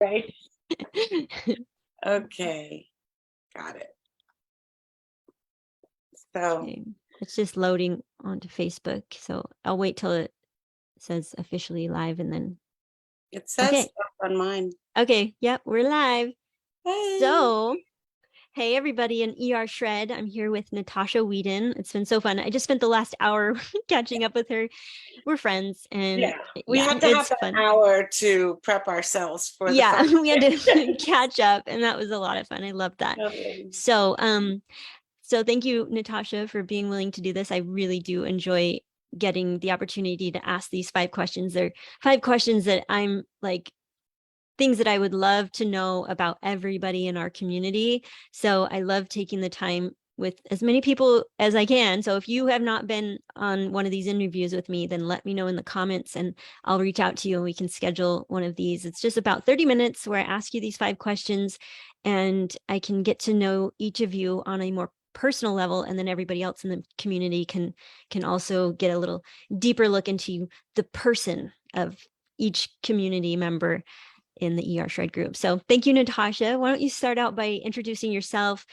Right. Okay. Got it. So Okay. It's just loading onto Facebook. So I'll wait till it says officially live and then. it says Okay. stuff on mine. Okay. Yep. We're live. Hey. So, hey, everybody in ER Shred. I'm here with Natascha Weedon. It's been so fun. I just spent the last hour catching up with her. We're friends. And Yeah. We had to have it's that fun. hour to prep ourselves for the Yeah. fun. We had to catch up. And that was a lot of fun. I loved that. Totally. So thank you, Natascha, for being willing to do this. I really do enjoy getting the opportunity to ask these 5 questions. They're 5 questions that I'm like things that I would love to know about everybody in our community. So I love taking the time with as many people as I can. So if you have not been on one of these interviews with me, then let me know in the comments and I'll reach out to you and we can schedule one of these. It's just about 30 minutes where I ask you these 5 questions and I can get to know each of you on a more personal level, and then everybody else in the community can also get a little deeper look into the person of each community member in the ER Shred group. So thank you, Natascha. Why don't you start out by introducing yourself,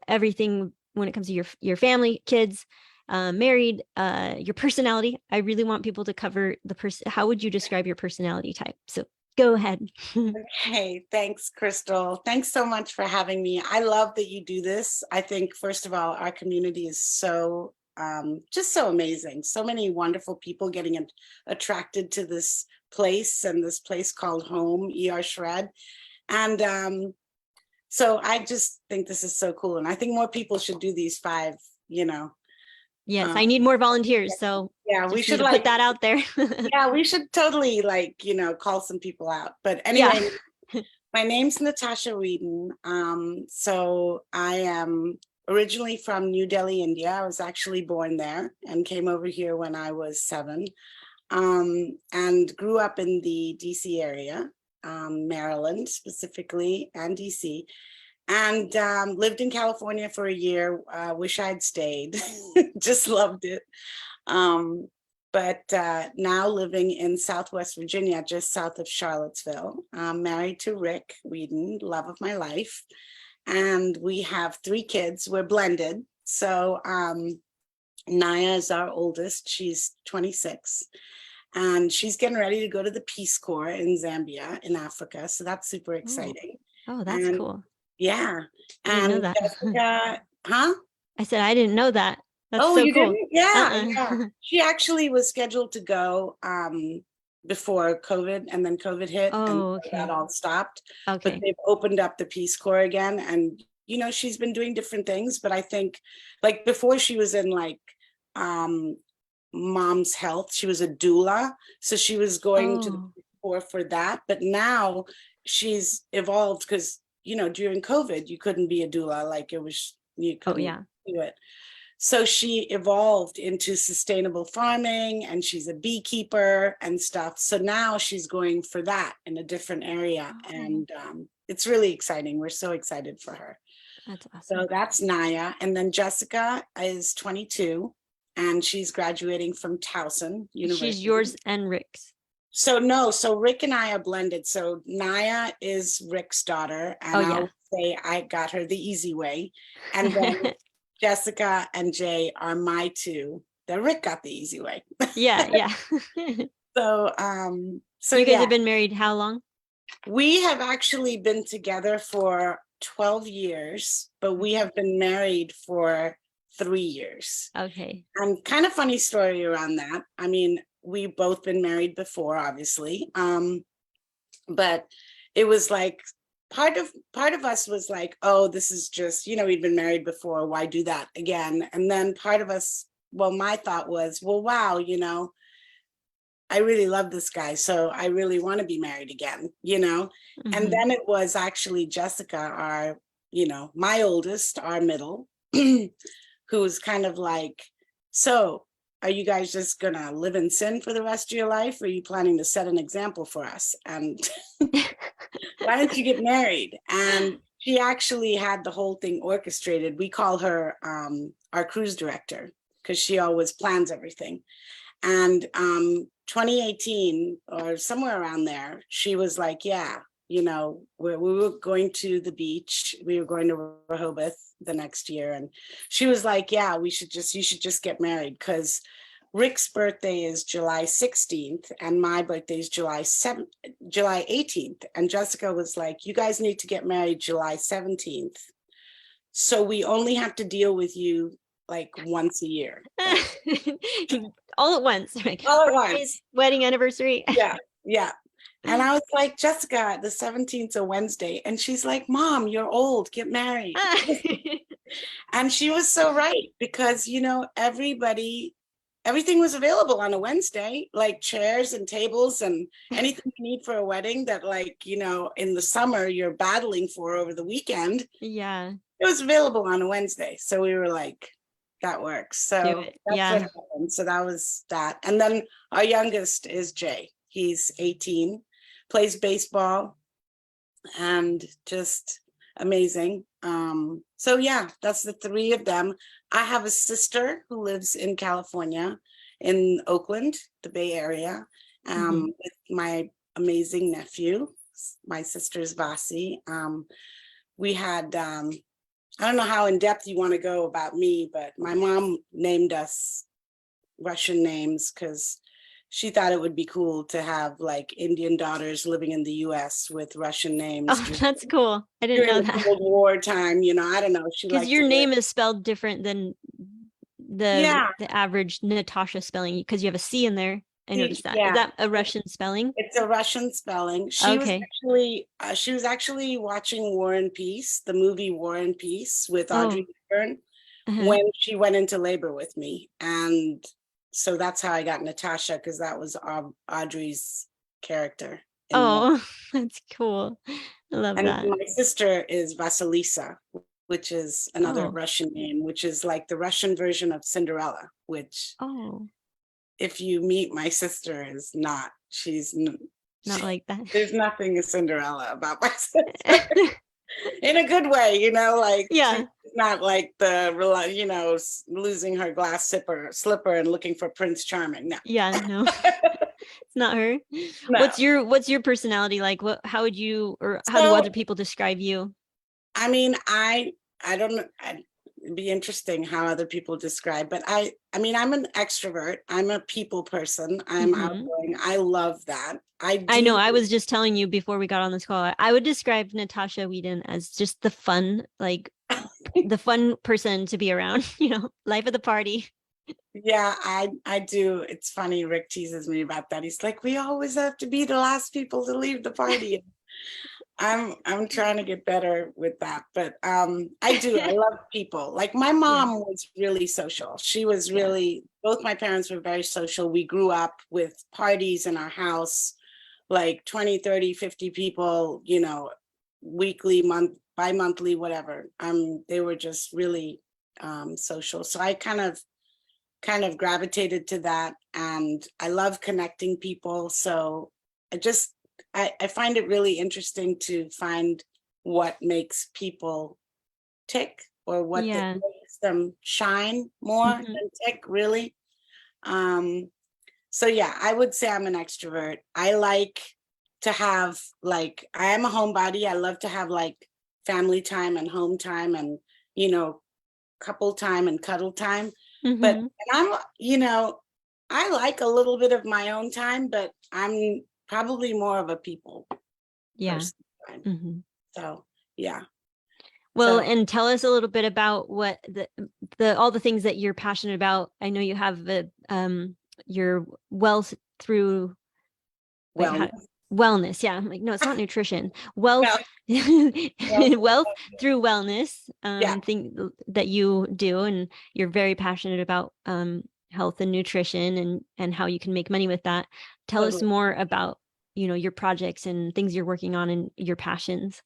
everything when it comes to your family, kids, married, your personality. I really want people to cover the person. How would you describe your personality type? So go ahead. Hey, thanks, Crystal. Thanks so much for having me. I love that you do this. I think, first of all, our community is so just so amazing. So many wonderful people getting attracted to this place and this place called home, ER Shred. And so I just think this is so cool. And I think more people should do these 5, Yes, I need more volunteers. So yeah, we should put that out there. yeah, we should totally call some people out. But Yeah. anyway, my name's Natascha Weedon. So I am originally from New Delhi, India. I was actually born there and came over here when I was 7, and grew up in the DC area, Maryland specifically, and DC, and lived in California for a year. Wish I'd stayed. Just loved it. But now living in Southwest Virginia, just south of Charlottesville. I'm married to Rick Weedon, love of my life. And we have 3 kids. We're blended. So Naya is our oldest. She's 26. And she's getting ready to go to the Peace Corps in Zambia, in Africa. So that's super exciting. Oh, that's cool. Yeah. I didn't know that. Jessica, huh? I said, I didn't know that. That's so you cool. didn't? Yeah. She actually was scheduled to go before COVID, and then COVID hit and that all stopped. Okay. But they've opened up the Peace Corps again, and she's been doing different things. But I think like before she was in mom's health, she was a doula, so she was going to the Peace Corps for that. But now she's evolved because during COVID you couldn't be a doula, like it was you couldn't do it. So she evolved into sustainable farming, and she's a beekeeper and stuff. So now she's going for that in a different area. And it's really exciting. We're so excited for her. That's awesome. So that's Naya. And then Jessica is 22 and she's graduating from Towson University. She's yours and Rick's. So Rick and I are blended. So Naya is Rick's daughter, and I'll say I got her the easy way. And then Jessica and Jay are my 2 that Rick got the easy way. Yeah. So you guys have been married how long? We have actually been together for 12 years, but we have been married for 3 years. Okay. And kind of funny story around that. I mean, we've both been married before, obviously. But it was like part of us was like, oh, this is just, we've been married before, why do that again? And then part of us, my thought was, well, wow, I really love this guy, so I really want to be married again, Mm-hmm. And then it was actually Jessica, our, my oldest, our middle, who was kind of like, so are you guys just gonna live in sin for the rest of your life? Or are you planning to set an example for us? And why don't you get married? And she actually had the whole thing orchestrated. We call her our cruise director because she always plans everything. And 2018 or somewhere around there, she was like, yeah, you know, we were going to the beach. We were going to Rehoboth the next year. And she was like, yeah, you should just get married, because Rick's birthday is July 16th and my birthday is July 18th. And Jessica was like, you guys need to get married July 17th. So we only have to deal with you like once a year. All at once. Right? All at Birthdays, once. wedding anniversary. Yeah. Yeah. And I was like, Jessica, the 17th is a Wednesday. And she's like, Mom, you're old, get married. And she was so right, because, you know, everything was available on a Wednesday, like chairs and tables and anything you need for a wedding that, like, you know, in the summer you're battling for over the weekend. Yeah. It was available on a Wednesday. So we were like, that works. Do So it. that's Yeah. what happened. So that was that. And then our youngest is Jay. He's 18, plays baseball, and just amazing. So yeah, that's the three of them. I have a sister who lives in California, in Oakland, the Bay Area, with my amazing nephew. My sister's Vasi. We had, I don't know how in depth you want to go about me, but my mom named us Russian names because she thought it would be cool to have like Indian daughters living in the US with Russian names. Oh, that's cool. I didn't know During the that. Cold War time, you know, I don't know. She Because liked your to name is spelled different than Yeah. the average Natascha spelling, because you have a C in there. I noticed that. Is Yeah. that a Russian spelling? It's a Russian spelling. She Okay. was actually watching War and Peace, the movie War and Peace with Oh. Audrey Hepburn, Uh-huh. when she went into labor with me. And so that's how I got Natasha, because that was Audrey's character. in War. Oh, that's cool. I love And that. my sister is Vasilisa, which is another Oh. Russian name, which is like the Russian version of Cinderella, which Oh, if you meet my sister, is not. not like that. There's nothing Cinderella about my sister. In a good way, you know, like Yeah. she's not like the, you know, losing her glass slipper and looking for Prince Charming. No. Yeah, no. It's not her. No. What's your personality like? How would you, or how do So- other people describe you? I mean, I don't know. It'd be interesting how other people describe, but I mean, I'm an extrovert. I'm a people person. I'm Mhm. outgoing. I love that. I know. I was just telling you before we got on this call, I would describe Natascha Weedon as just the fun, like the fun person to be around, you know, life of the party. Yeah, I do. It's funny. Rick teases me about that. He's like, we always have to be the last people to leave the party. I'm trying to get better with that, but I do. I love people. Like my mom was really social. She was really, both my parents were very social. We grew up with parties in our house, like 20, 30, 50 people, you know, weekly, bi-monthly, whatever. They were just really social. So I kind of gravitated to that, and I love connecting people. So I find it really interesting to find what makes people tick, or what makes them shine more than tick, really. So yeah, I would say I'm an extrovert. I like to have, like, I am a homebody. I love to have like family time and home time and, you know, couple time and cuddle time. But and I'm, you know, I like a little bit of my own time, but I'm probably more of a people person. So yeah. Well, and tell us a little bit about what all the things that you're passionate about. I know you have your wealth through wellness. Yeah, I'm like, no, it's not nutrition. Wealth, wealth through wellness. Thing that you do, and you're very passionate about health and nutrition and how you can make money with that. Tell us more about, you know, your projects and things you're working on and your passions.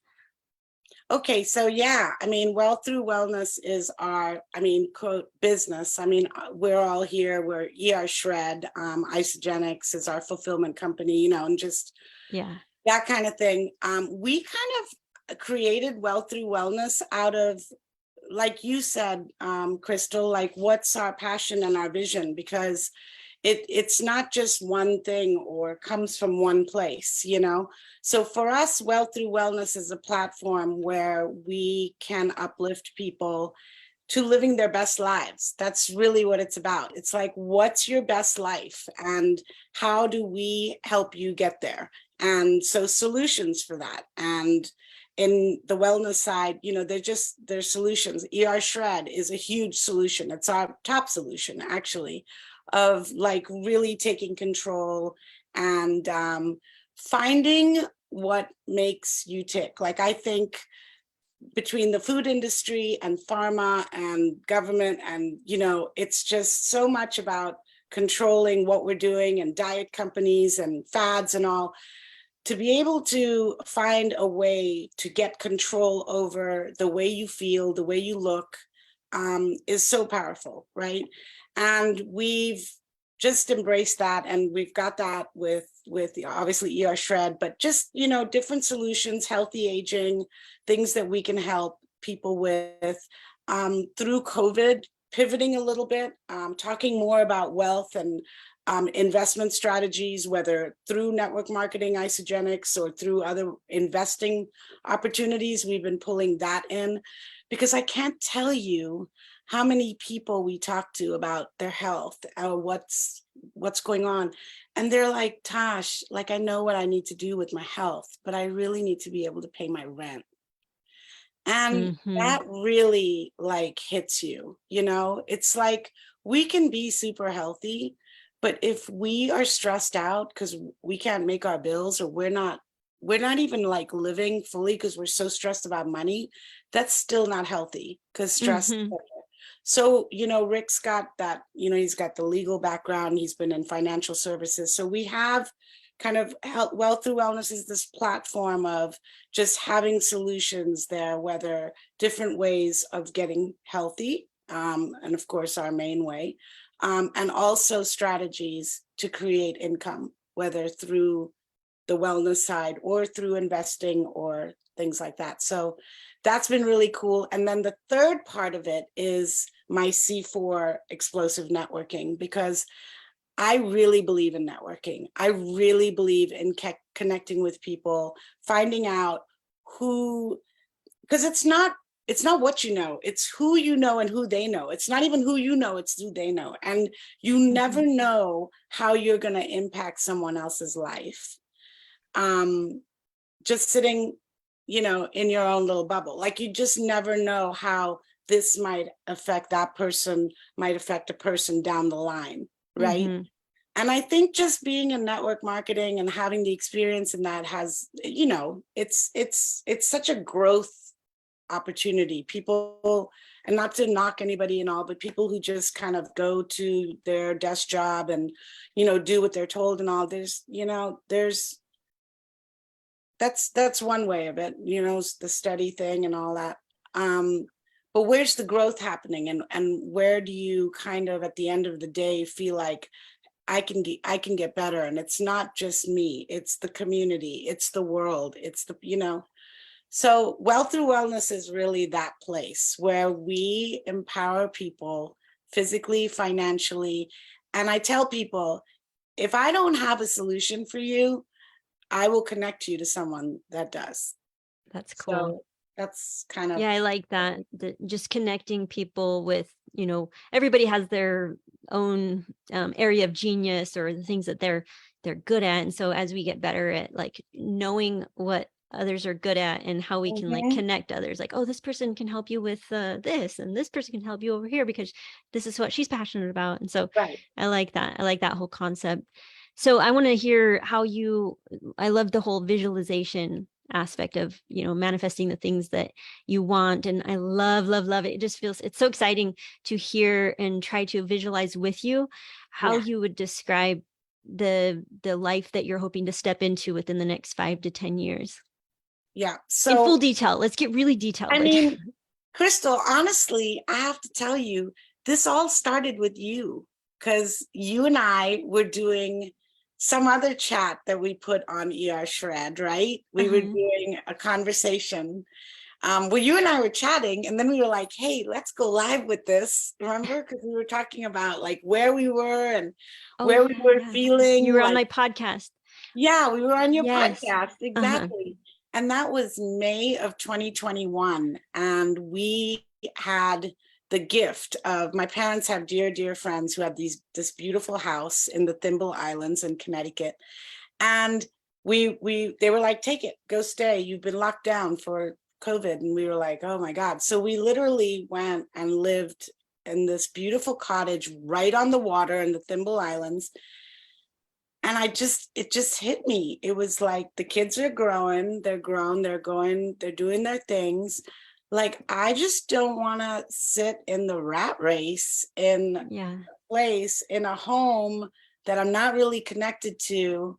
Okay, so yeah, I mean, Wealth Through Wellness is our, I mean, quote, business. I mean, we're all here. We're ER Shred. Isogenics is our fulfillment company, you know, and just that kind of thing. We kind of created Wealth Through Wellness out of, like you said, Crystal, like what's our passion and our vision? Because it's not just one thing or comes from one place, you know? So for us, Well Through Wellness is a platform where we can uplift people to living their best lives. That's really what it's about. It's like, what's your best life? And how do we help you get there? And so solutions for that. And in the wellness side, you know, they're solutions. ER Shred is a huge solution. It's our top solution, actually, of like really taking control and finding what makes you tick. Like, I think between the food industry and pharma and government, and you know, it's just so much about controlling what we're doing, and diet companies and fads and all, to be able to find a way to get control over the way you feel, the way you look, is so powerful, right? And we've just embraced that, and we've got that with obviously ER Shred, but just, you know, different solutions, healthy aging, things that we can help people with, through COVID, pivoting a little bit, talking more about wealth and investment strategies, whether through network marketing, isogenics, or through other investing opportunities. We've been pulling that in, because I can't tell you how many people we talk to about their health, or what's going on. And they're like, Tosh, like, I know what I need to do with my health, but I really need to be able to pay my rent. And that really like hits you, you know? It's like, we can be super healthy, but if we are stressed out because we can't make our bills, or we're not even like living fully because we're so stressed about money, that's still not healthy, because stress. So, you know, Rick's got that, you know, he's got the legal background, he's been in financial services. So we have kind of Well Through Wellness is this platform of just having solutions there, whether different ways of getting healthy, and of course our main way, and also strategies to create income, whether through the wellness side or through investing or things like that. So that's been really cool. And then the third part of it is my C4 explosive networking, because I really believe in networking. I really believe in connecting with people, finding out who, because it's not what you know, it's who you know and who they know. It's not even who you know, it's who they know. And you never know how you're going to impact someone else's life. Just sitting, you know, in your own little bubble. Like, you just never know how this might affect that person, might affect a person down the line, right? And I think just being in network marketing and having the experience in that has, you know, it's such a growth opportunity. People, and not to knock anybody and all, but people who just kind of go to their desk job and, you know, do what they're told and all, there's, you know, that's one way of it, you know, the study thing and all that. But where's the growth happening, and where do you kind of at the end of the day feel like I can get better? And it's not just me, it's the community, it's the world, it's the, you know. So Well Through Wellness is really that place where we empower people physically, financially. And I tell people, if I don't have a solution for you, I will connect you to someone that does. That's cool. So that's kind of. Yeah, I like that. Just connecting people with, you know, everybody has their own area of genius or the things that they're good at. And so as we get better at like knowing what others are good at and how we can like connect others, like, oh, this person can help you with this, and this person can help you over here because this is what she's passionate about. And so I like that. I like that whole concept. So I want to hear how I love the whole visualization aspect of, you know, manifesting the things that you want. And I love it. It just feels, it's so exciting to hear and try to visualize with you how you would describe the life that you're hoping to step into within the next 5 to 10 years. Yeah. So in full detail, let's get really detailed. I mean, Crystal, honestly, I have to tell you, this all started with you, because you and I were doing some other chat that we put on ER Shred, right? We were doing a conversation well, you and I were chatting, and then we were like, hey, let's go live with this. Remember? Because we were talking about like where we were and Oh where we yeah, were yeah. You feeling were on like, my podcast. yeah, we were on your Yes. podcast. Uh-huh. Exactly. And that was May of 2021. And we had the gift of, my parents have dear, dear friends who have this beautiful house in the Thimble Islands in Connecticut. And they were like, take it, go stay. You've been locked down for COVID. And we were like, oh my God. So we literally went and lived in this beautiful cottage right on the water in the Thimble Islands. And it just hit me. It was like the kids are growing, they're grown, they're going, they're doing their things. Like, I just don't want to sit in the rat race in a Yeah. place, in a home that I'm not really connected to.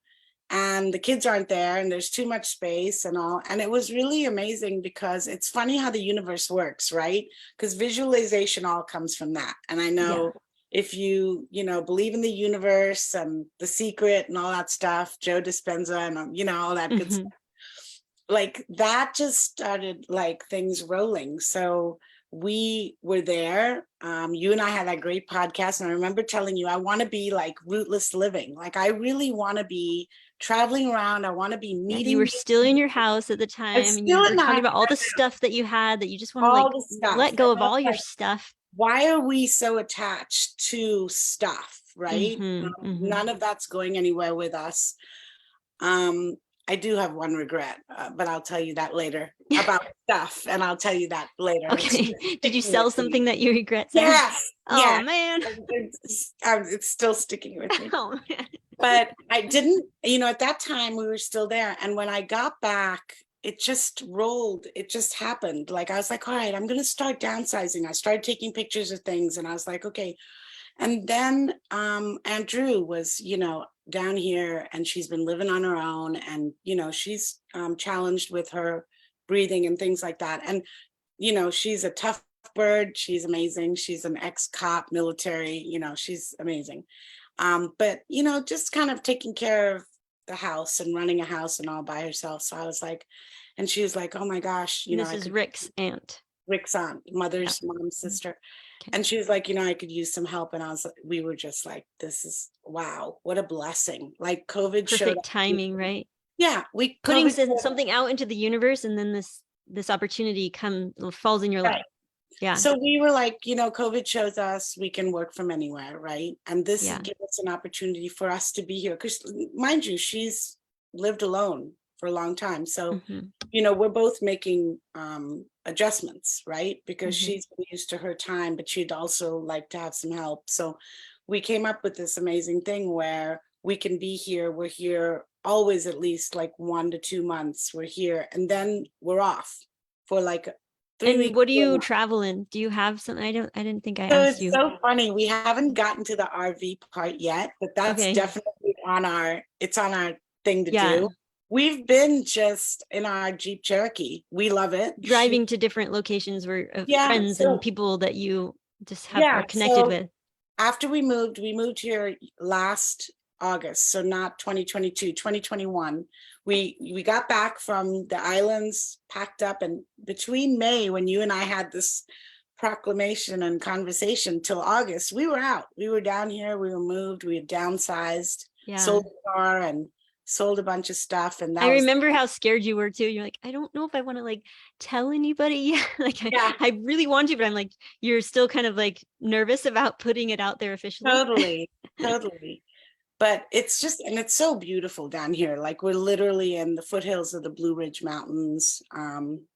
And the kids aren't there, and there's too much space and all. And it was really amazing because it's funny how the universe works, right? Because visualization all comes from that. And I know if you believe in the universe and The Secret and all that stuff, Joe Dispenza and all that good stuff, like that just started like things rolling. So we were there. You and I had that great podcast, and I remember telling you I want to be like rootless living. Like, I really want to be traveling around. I want to be Yeah, meeting. you were still in your house at the I'm time, and you still were in talking that, about all the stuff that you had that you just want to all like the stuff. let go And of I was all your like, stuff. why are we so attached to stuff, right? None of that's going anywhere with us. I do have one regret, but I'll tell you that later about stuff, and I'll tell you that later. Okay. Did you Sticking with sell me. something that you regret selling? Yes, Oh yes. man. It's still sticking with me. Oh man. But I didn't, at that time we were still there. And when I got back, it just rolled. It just happened. Like, I was like, all right, I'm going to start downsizing. I started taking pictures of things, and I was like, okay. And then Andrew was, down here, and she's been living on her own, and, she's challenged with her breathing and things like that. And, she's a tough bird. She's amazing. She's an ex-cop, military, she's amazing. But, just kind of taking care of the house and running a house and all by herself. So I was like, and she was like, oh my gosh, This is Rick's aunt. Rick's aunt, mother's mom's sister. Okay. And she was like, I could use some help. And we were just like, this is, wow, what a blessing. Like, COVID showed Perfect up. timing, right? Yeah. Putting something out into the universe, and then this opportunity falls in your lap. Yeah. So we were like, COVID shows us we can work from anywhere, right? And this gives us an opportunity for us to be here. Because mind you, she's lived alone for a long time. So, we're both making adjustments, right? Because she's used to her time, but she'd also like to have some help. So we came up with this amazing thing where we can be here. We're here always at least like 1 to 2 months. We're here, and then we're off for like 3 weeks. And what do you travel in? Do you have something? I didn't think I asked you. It's so funny. We haven't gotten to the RV part yet, but that's definitely on our thing to do. We've been just in our Jeep Cherokee. We love it. Driving to different locations where friends and people that you just are connected with. After we moved here last August, so not 2022, 2021. We got back from the islands, packed up, and between May, when you and I had this proclamation and conversation, till August, we were out. We were down here, we were moved, we had downsized, sold the car, and sold a bunch of stuff. And I remember how scared you were too. You're like, I don't know if I want to like tell anybody. Like, I really want to, but I'm like, you're still kind of like nervous about putting it out there officially. Totally. But it's just, and it's so beautiful down here. Like, we're literally in the foothills of the Blue Ridge Mountains,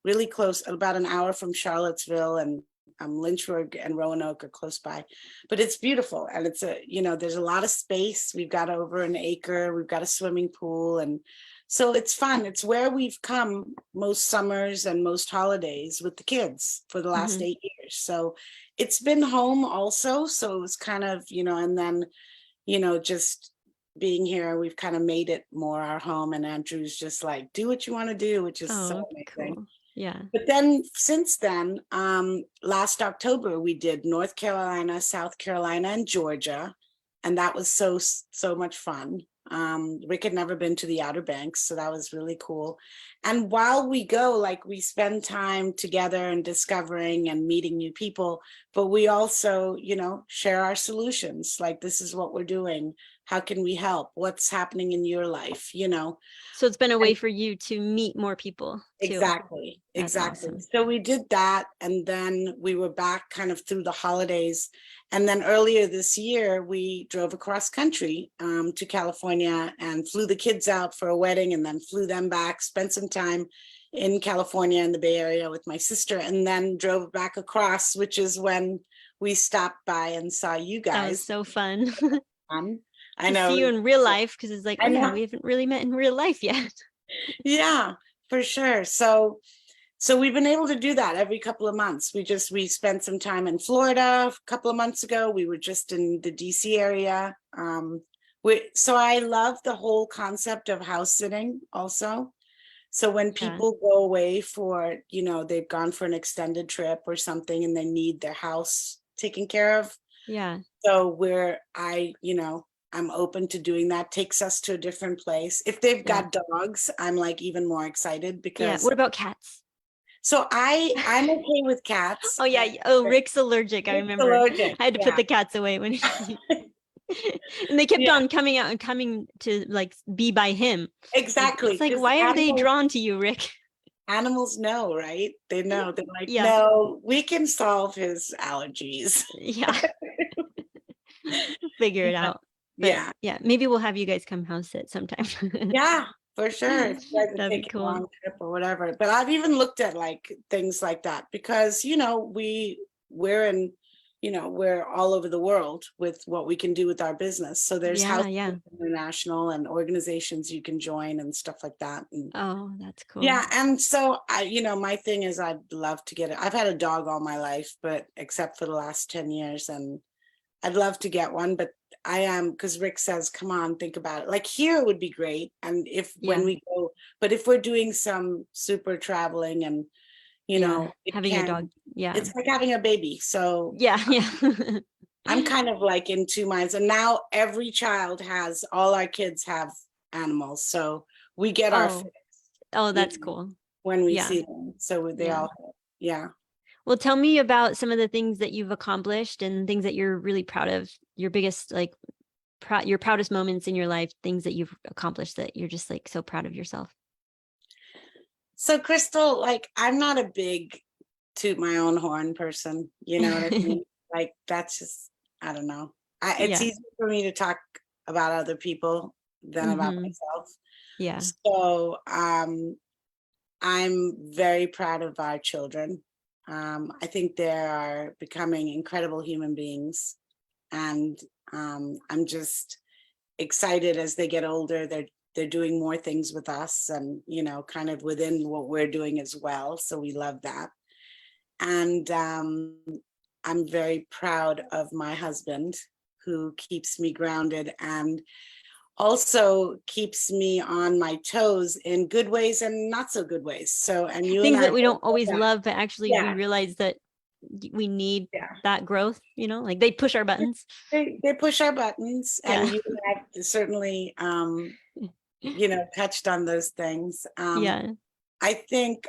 really close, about an hour from Charlottesville, and Lynchburg and Roanoke are close by. But it's beautiful, and it's there's a lot of space. We've got over an acre. We've got a swimming pool, and so it's fun. It's where we've come most summers and most holidays with the kids for the last 8 years. So it's been home also. So it was kind of, and then just being here, we've kind of made it more our home. And Andrew's just like, do what you want to do, which is so amazing. Cool. Yeah. But then since then, last October, we did North Carolina, South Carolina, and Georgia. And that was so much fun. Rick had never been to the Outer Banks, so that was really cool. And while we go, like, we spend time together and discovering and meeting new people, but we also, you know, share our solutions. Like, this is what we're doing. How can we help? What's happening in your life? You know, So it's been a way for you to meet more people too. exactly. That's awesome. So we did that, and then we were back kind of through the holidays. And then earlier this year, we drove across country to California and flew the kids out for a wedding, and then flew them back, spent some time in California in the Bay Area with my sister, and then drove back across, which is when we stopped by and saw you That guys. was so fun. I To know. see you in real life, because it's like, I oh yeah, know. we haven't really met in real life yet. Yeah, for sure. So we've been able to do that every couple of months. We spent some time in Florida a couple of months ago. We were just in the DC area. So I love the whole concept of house sitting also. So when people go away for, you know, they've gone for an extended trip or something and they need their house taken care of. Yeah. So you know, I'm open to doing that. Takes us to a different place. If they've got dogs, I'm like even more excited because. What about cats? So I'm okay with cats. Oh yeah. Oh, Rick's allergic. I remember. Allergic. I had to put the cats away when and they kept on coming out and coming to like be by him. Exactly. It's like, why are they drawn to you, Rick? Animals know, right? They know. They're like, Yeah. no, we can solve his allergies. Yeah. Figure it out. But yeah, maybe we'll have you guys come house sit sometime. Yeah, for sure. That'd be cool. A long trip or whatever. But I've even looked at like things like that because, you know, we're in, you know, we're all over the world with what we can do with our business. So there's House International and organizations you can join and stuff like that. And oh, that's cool. yeah. And so you know, my thing is I'd love to get it. I've had a dog all my life, but except for the last 10 years, and I'd love to get one, but I am, because Rick says, come on, think about it. Like here would be great. And when we go, but if we're doing some super traveling and, you know, having a dog. Yeah. It's like having a baby. So yeah. I'm kind of like in two minds. And now all our kids have animals. So we get our fix. Oh, that's cool. When we see them. So they all, Well, tell me about some of the things that you've accomplished and things that you're really proud of. Your biggest, like, your proudest moments in your life, things that you've accomplished that you're just like so proud of yourself. So Crystal, like, I'm not a big toot my own horn person. You know what I mean? Like, that's just, I don't know. It's easy for me to talk about other people than about myself. Yeah. So I'm very proud of our children. I think they are becoming incredible human beings. And I'm just excited as they get older. They're doing more things with us and, you know, kind of within what we're doing as well. So we love that. And I'm very proud of my husband who keeps me grounded and also keeps me on my toes in good ways and not so good ways. So, and you things that we don't always love, but actually we realize that we need that growth, you know, like they push our buttons. They push our buttons, and you have certainly, you know, touched on those things. I think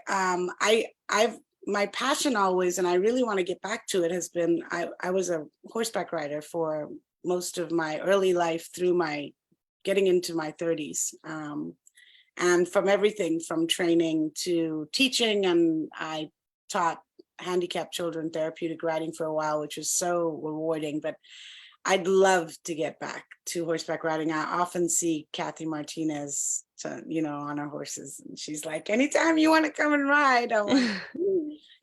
my passion always, and I really want to get back to it, has been, I was a horseback rider for most of my early life through my getting into my 30s. And from everything from training to teaching, and I taught handicapped children therapeutic riding for a while, which was so rewarding. But I'd love to get back to horseback riding. I often see Kathy Martinez, you know, on her horses, and she's like, anytime you want to come and ride.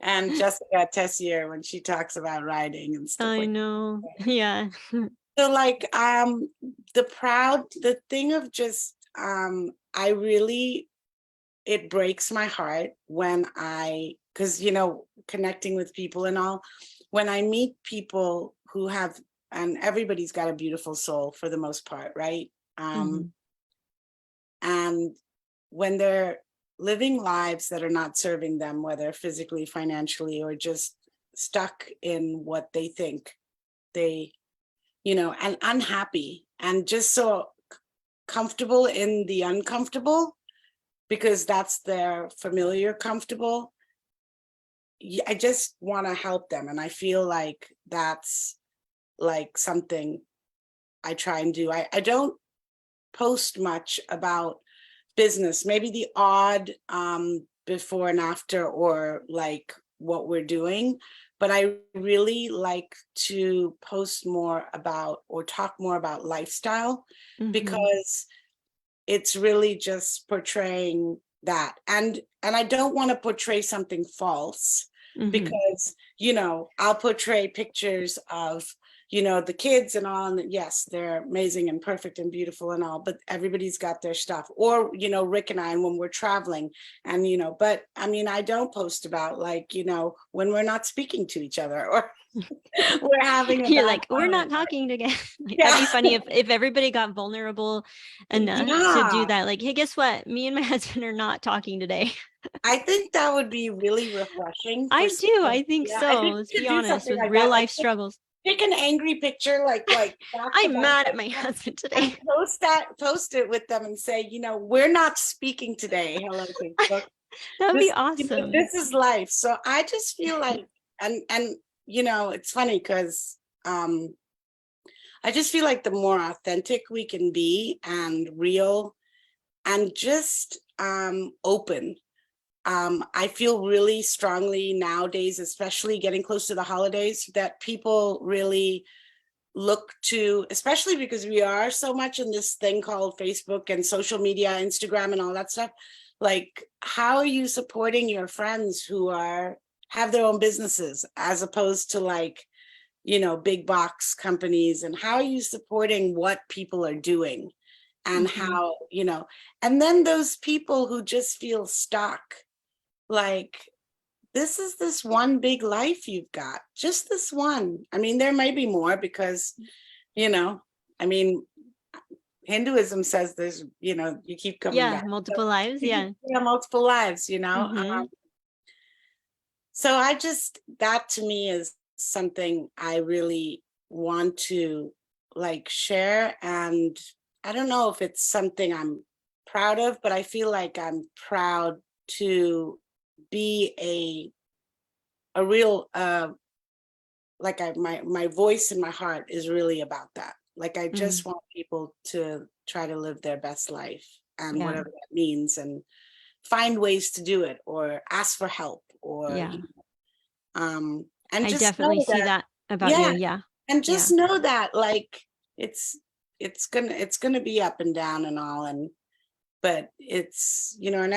And Jessica Tessier, when she talks about riding and stuff. I know. Yeah. So like the thing of just it breaks my heart when because, you know, connecting with people and all, when I meet people who have, and everybody's got a beautiful soul for the most part, right? And when they're living lives that are not serving them, whether physically, financially, or just stuck in what they think they, you know, and unhappy, and just so comfortable in the uncomfortable because that's their familiar comfortable. I just want to help them. And I feel like that's like something I try and do. I don't post much about business, maybe the odd before and after, or like what we're doing. But I really like to post more about or talk more about lifestyle because it's really just portraying that. And I don't want to portray something false because, you know, I'll portray pictures of, you know, the kids and all, and yes, they're amazing and perfect and beautiful and all, but everybody's got their stuff. Or, you know, Rick and I, when we're traveling and, you know, but I mean, I don't post about like, you know, when we're not speaking to each other or we're having a You're bad like, we're not time. talking together. Like, Yeah. that'd be funny if everybody got vulnerable enough to do Yeah. that. Like, hey, guess what? Me and my husband are not talking today. I think that would be really refreshing for I do. someone. I think Yeah, I so. think Let's we be should do honest, something with like real that. Like life struggles. take an angry picture, like back to I'm back, mad at my husband and today. post it with them and say, you know, we're not speaking today. Hello, Facebook. That would be This, you know, awesome. this is life. So I just feel like, and you know, it's funny because I just feel like the more authentic we can be and real and just open. I feel really strongly nowadays, especially getting close to the holidays, that people really look to, especially because we are so much in this thing called Facebook and social media, Instagram and all that stuff. Like, how are you supporting your friends who have their own businesses as opposed to like, you know, big box companies? And how are you supporting what people are doing and how, you know, and then those people who just feel stuck, like, this is this one big life you've got, just this one. I mean, there may be more because, you know, I mean, Hinduism says there's, you know, you keep coming Yeah, back. multiple lives. Yeah. Yeah, multiple lives, you know. So I just, that to me is something I really want to like share. And I don't know if it's something I'm proud of, but I feel like I'm proud to be a real like my voice in my heart is really about that. Like I just want people to try to live their best life and Yeah. whatever that means, and find ways to do it or ask for help or Yeah. and I just know definitely see that, that about you. yeah, Yeah. and Yeah. just know that like it's it's gonna be up and down and all, and but it's, you know, and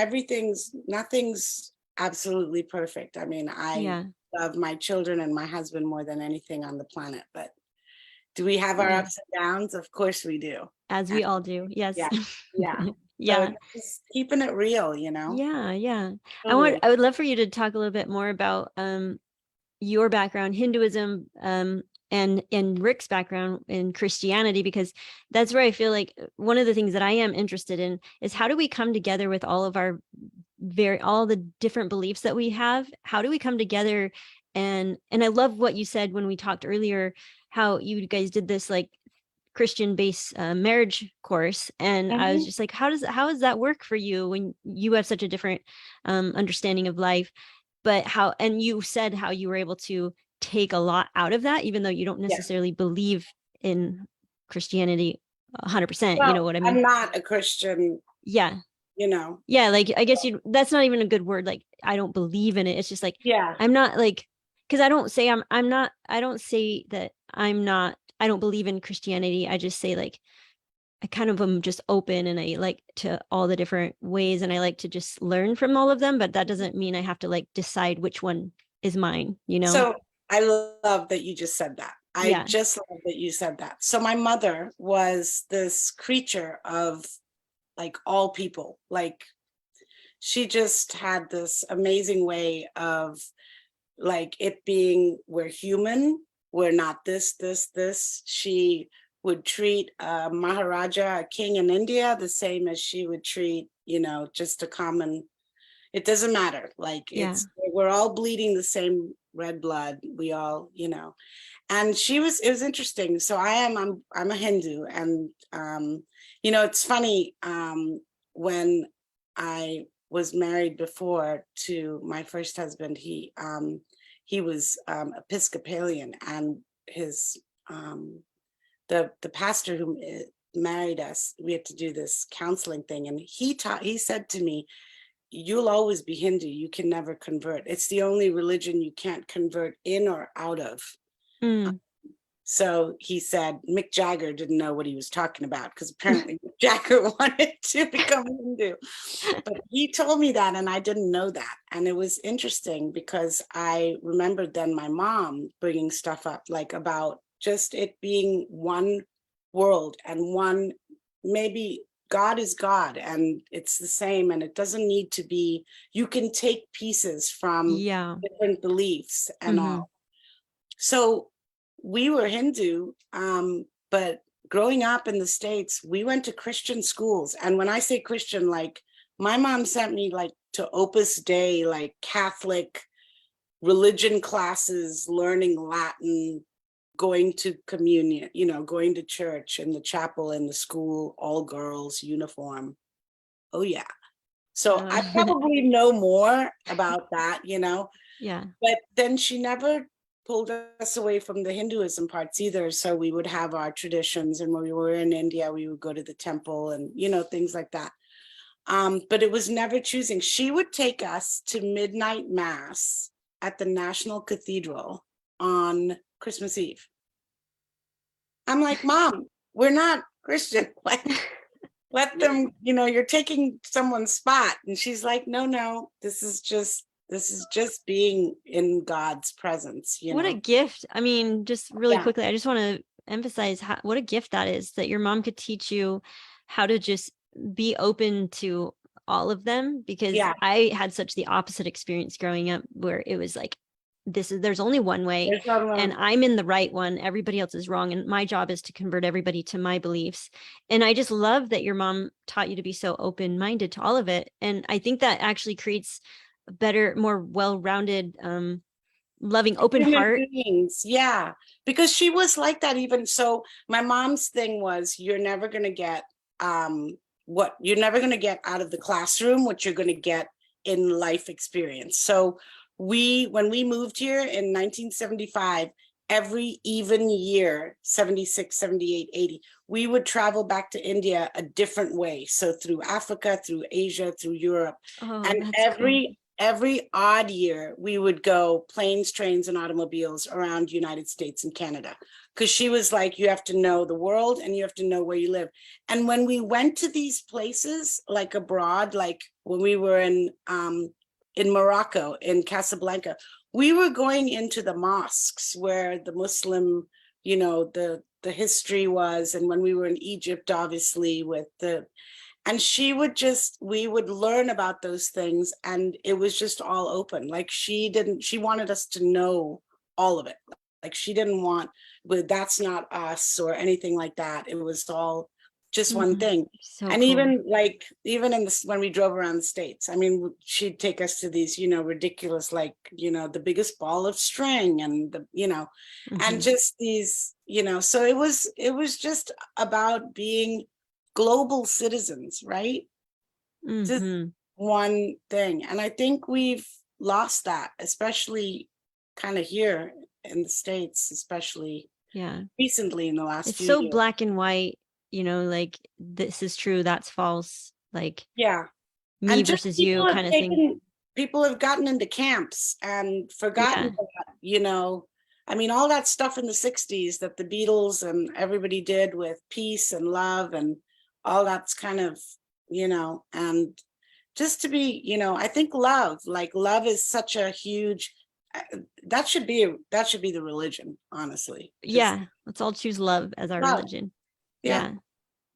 nothing's absolutely perfect. I mean, I Yeah. love my children and my husband more than anything on the planet, but do we have our Yeah. ups and downs? Of course we do. As And we all do. Yes. yeah, yeah. So Yeah. it's just keeping it real, you know. Yeah. Yeah. Totally. I would love for you to talk a little bit more about your background, Hinduism, and Rick's background in Christianity, because that's where I feel like one of the things that I am interested in is how do we come together with all of our all the different beliefs that we have? How do we come together? And I love what you said when we talked earlier, how you guys did this like Christian based marriage course. And I was just like, how does that work for you when you have such a different understanding of life? But and you said how you were able to take a lot out of that, even though you don't Yeah. necessarily believe in Christianity 100%. Well, You know what I mean? I'm not a Christian, Yeah. you know. Yeah. Like, I guess that's not even a good word. Like, I don't believe in it. It's just like, Yeah. I'm not like, because I don't say I don't say that I don't believe in Christianity. I just say like, I kind of am just open and I like to all the different ways and I like to just learn from all of them, but that doesn't mean I have to like decide which one is mine, you know? So I love that you just said that. I Yeah. just love that you said that. So my mother was this creature of like all people. Like she just had this amazing way of like it being, we're human, we're not this. She would treat a Maharaja, a king in India, the same as she would treat, you know, just a common, it doesn't matter. Like Yeah. we're all bleeding the same red blood. We all, you know, and it was interesting. So I'm a Hindu, and You know, it's funny, when I was married before to my first husband, he was Episcopalian, and his the pastor who married us, we had to do this counseling thing, and he said to me, "You'll always be Hindu. You can never convert. It's the only religion you can't convert in or out of." Mm. So he said Mick Jagger didn't know what he was talking about, because apparently Mick Jagger wanted to become Hindu. But he told me that, and I didn't know that. And it was interesting because I remembered then my mom bringing stuff up, like about just it being one world and one, maybe God is God and it's the same, and it doesn't need to be, you can take pieces from Yeah. different beliefs and Mhm. all. So we were Hindu, but growing up in the States, we went to Christian schools. And when I say Christian, like my mom sent me like to Opus Dei, like Catholic religion classes, learning Latin, going to communion, you know, going to church in the chapel in the school, all girls uniform. Oh yeah. So I probably know more about that, you know, Yeah. but then she never pulled us away from the Hinduism parts either. So we would have our traditions, and when we were in India, we would go to the temple and, you know, things like that. But it was never choosing. She would take us to midnight mass at the National Cathedral on Christmas Eve. I'm like, Mom, we're not Christian. Like, let them, you know, you're taking someone's spot. And she's like, no, this is just being in God's presence, you What a know? gift. I mean, just really Yeah. quickly, I just want to emphasize what a gift that is, that your mom could teach you how to just be open to all of them, because Yeah. I had such the opposite experience growing up, where it was like, there's only one way, There's no and wrong. I'm in the right one, everybody else is wrong, and my job is to convert everybody to my beliefs. And I just love that your mom taught you to be so open-minded to all of it. And I think that actually creates a better, more well-rounded, loving, open Human heart. beings. Yeah. Because she was like that. Even so, my mom's thing was, you're never going to get what you're never going to get out of the classroom, what you're going to get in life experience. So when we moved here in 1975, every even year, 76, 78, 80, we would travel back to India a different way. So through Africa, through Asia, through Europe. Oh, And that's cool. every odd year we would go planes, trains, and automobiles around United States and Canada, because she was like, you have to know the world and you have to know where you live. And when we went to these places, like abroad, like when we were in Morocco, in Casablanca, we were going into the mosques where the Muslim, you know, the history was. And when we were in Egypt, obviously, with the, and we would learn about those things, and it was just all open. Like she wanted us to know all of it. Like she didn't want, that's not us or anything like that. It was all just one thing. So And cool. even in this, when we drove around the States, I mean, she'd take us to these, you know, ridiculous, like, you know, the biggest ball of string, and the, you know, and just these, you know, so it was just about being global citizens, right? Just one thing. And I think we've lost that, especially kind of here in the States, especially Yeah. recently in the last It's few so years. black and white, you know, like this is true, that's false, like Yeah. me And just versus you kind of thing. people have gotten into camps and forgotten Yeah. that, you know, I mean, all that stuff in the 60s that the Beatles and everybody did with peace and love and all that's kind of, you know, and just to be, you know, I think love is such a huge, that should be the religion, honestly. Just Yeah. Let's all choose love as our love. religion. Yeah. Yeah.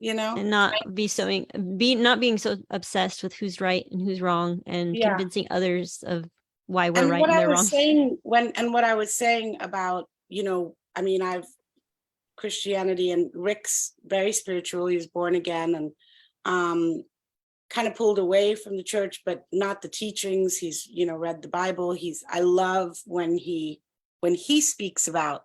You know, And not not being so obsessed with who's right and who's wrong, and yeah. convincing others of why we're And right what and I they're was wrong. saying what I was saying about, you know, I mean, I've Christianity, and Rick's very spiritual. He was born again, and kind of pulled away from the church, but not the teachings. He's, you know, read the Bible. I love when he speaks about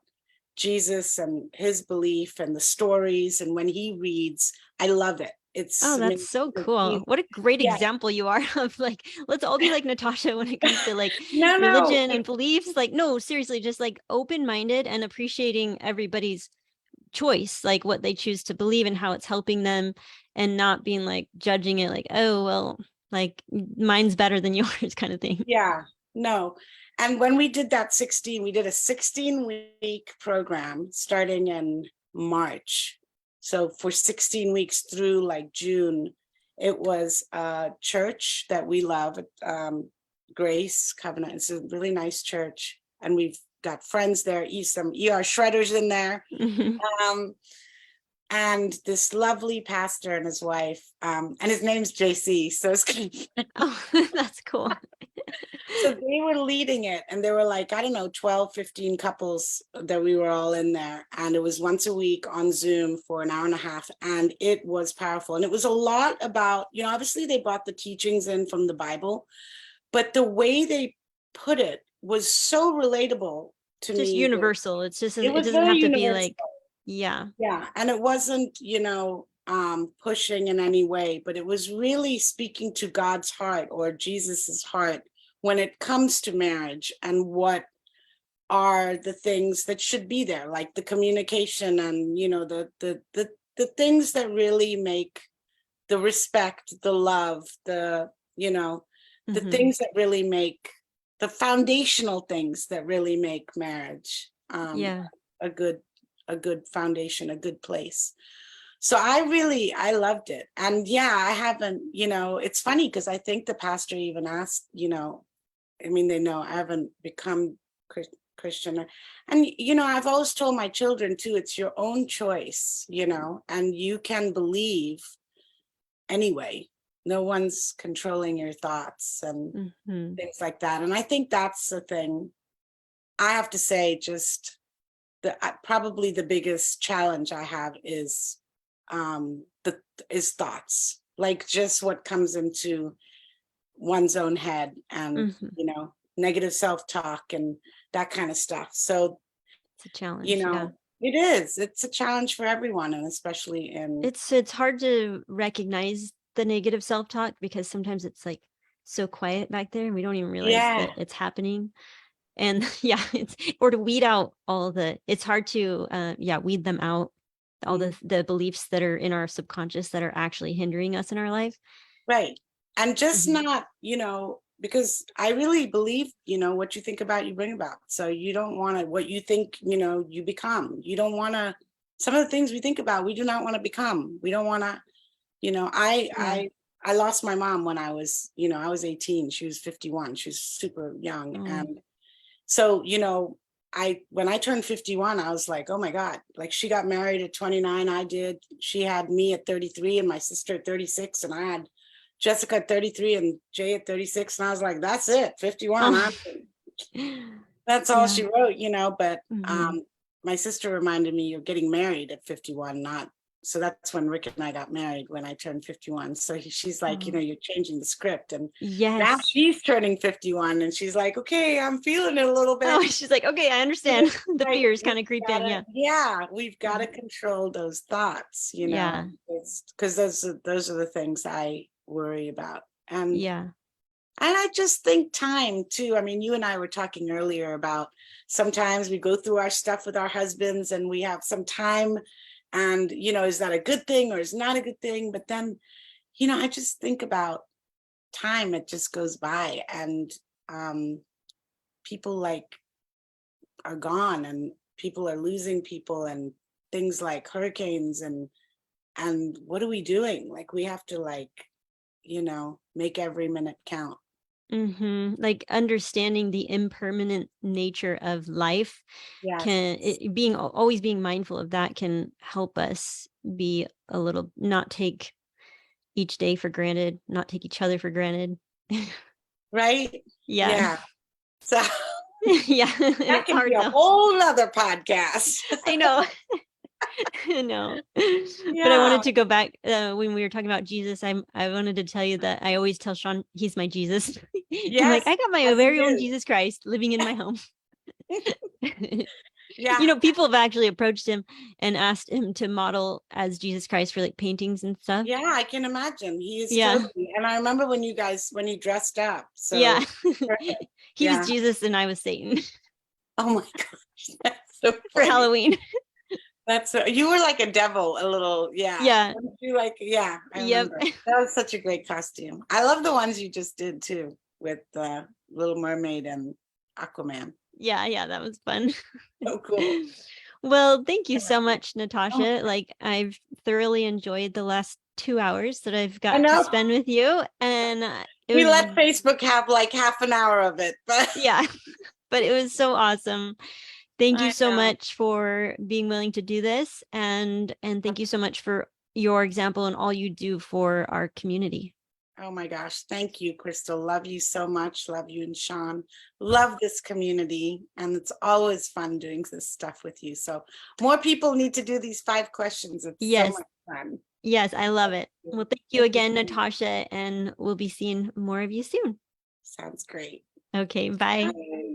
Jesus and his belief and the stories. And when he reads, I love it. It's Oh, that's amazing. so cool. What a great Yeah. example you are of like, let's all be like Natascha when it comes to like No, religion and beliefs. Like, no, seriously, just like open-minded and appreciating everybody's choice, like what they choose to believe and how it's helping them, and not being like judging it like, oh, well, like mine's better than yours kind of thing. Yeah, no. And when we did that 16, we did a 16-week program starting in March. So for 16 weeks through like June, it was a church that we love, Grace Covenant. It's a really nice church. And we've got friends there, some ER shredders in there. And this lovely pastor and his wife, and his name's JC. So it's kind of Oh, that's cool. So they were leading it, and there were like, I don't know, 12, 15 couples that we were all in there. And it was once a week on Zoom for an hour and a half. And it was powerful. And it was a lot about, obviously they brought the teachings in from the Bible, but the way they put it was so relatable to me. Just universal. It's just, it it doesn't very have to universal. be like, yeah. And it wasn't, pushing in any way, but it was really speaking to God's heart or Jesus's heart when it comes to marriage, and what are the things that should be there, like the communication and the things that really make the respect, the love, the things that really make the foundational things that really make marriage a good foundation, a good place. So I loved it. And I haven't, it's funny because I think the pastor even asked, they know I haven't become Christian. And, I've always told my children too, it's your own choice, and you can believe anyway. No one's controlling your thoughts and things like that. And I think that's the thing. I have to say, just probably the biggest challenge I have is thoughts, like just what comes into one's own head, and negative self-talk and that kind of stuff. So it's a challenge. It's a challenge for everyone, and especially in it's hard to recognize the negative self-talk because sometimes it's like so quiet back there and we don't even realize that it's happening. And it's or to weed out it's hard to weed them out, all the beliefs that are in our subconscious that are actually hindering us in our life. Right. And just not, because I really believe, what you think about, you bring about. So you don't want to, what you think, you become. You don't want to, some of the things we think about, we do not want to become. We don't want to, I lost my mom when I was 18. She was 51. She was super young. And so, when I turned 51, I was like, oh my God, like she got married at 29. I did. She had me at 33 and my sister at 36. And I had Jessica at 33 and Jay at 36. And I was like, that's it, 51. That's all she wrote, but my sister reminded me, you're getting married at 51, so that's when Rick and I got married, when I turned 51. So she's like, you're changing the script. And now she's turning 51 and she's like, okay, I'm feeling it a little bit. Oh, she's like, okay, I understand. The fears kind of creep in. Yeah. We've got to control those thoughts, because those are the things I worry about. And I just think time too. I mean, you and I were talking earlier about sometimes we go through our stuff with our husbands and we have some time. And, is that a good thing or is not a good thing? But then, I just think about time, it just goes by, and people are gone, and people are losing people, and things like hurricanes, and what are we doing? Like, we have to make every minute count. Like understanding the impermanent nature of life always being mindful of that can help us be a little, not take each day for granted, not take each other for granted. Right. So that can be a whole nother podcast. I know. No. But I wanted to go back when we were talking about Jesus. I wanted to tell you that I always tell Sean he's my Jesus. I'm like, I got my very own Jesus Christ living in my home. Yeah. You know, people have actually approached him and asked him to model as Jesus Christ for like paintings and stuff. Yeah, I can imagine. He is Yeah. totally. And I remember when you dressed up. So Yeah. He was yeah. Jesus and I was Satan Oh my gosh. That's so for funny. Halloween. That's you were like a devil, a little, yeah. Yeah. Weren't you like, yeah, I Yep. remember. That was such a great costume. I love the ones you just did too with Little Mermaid and Aquaman. Yeah, that was fun. So cool. Well, thank you so much, Oh, Natascha. Like, I've thoroughly enjoyed the last 2 hours that I've I got to know. spend with you. And it We was, let Facebook have like half an hour of it, but yeah, but it was so awesome. Thank you I so know. much for being willing to do this. And thank you so much for your example and all you do for our community. Oh my gosh. Thank you, Crystal. Love you so much. Love you and Sean. Love this community. And it's always fun doing this stuff with you. So more people need to do these 5 questions. It's so Yes. much fun. Yes, I love it. Well, thank you Thank you again, so much. Natascha, and we'll be seeing more of you soon. Sounds great. Okay, bye. Bye.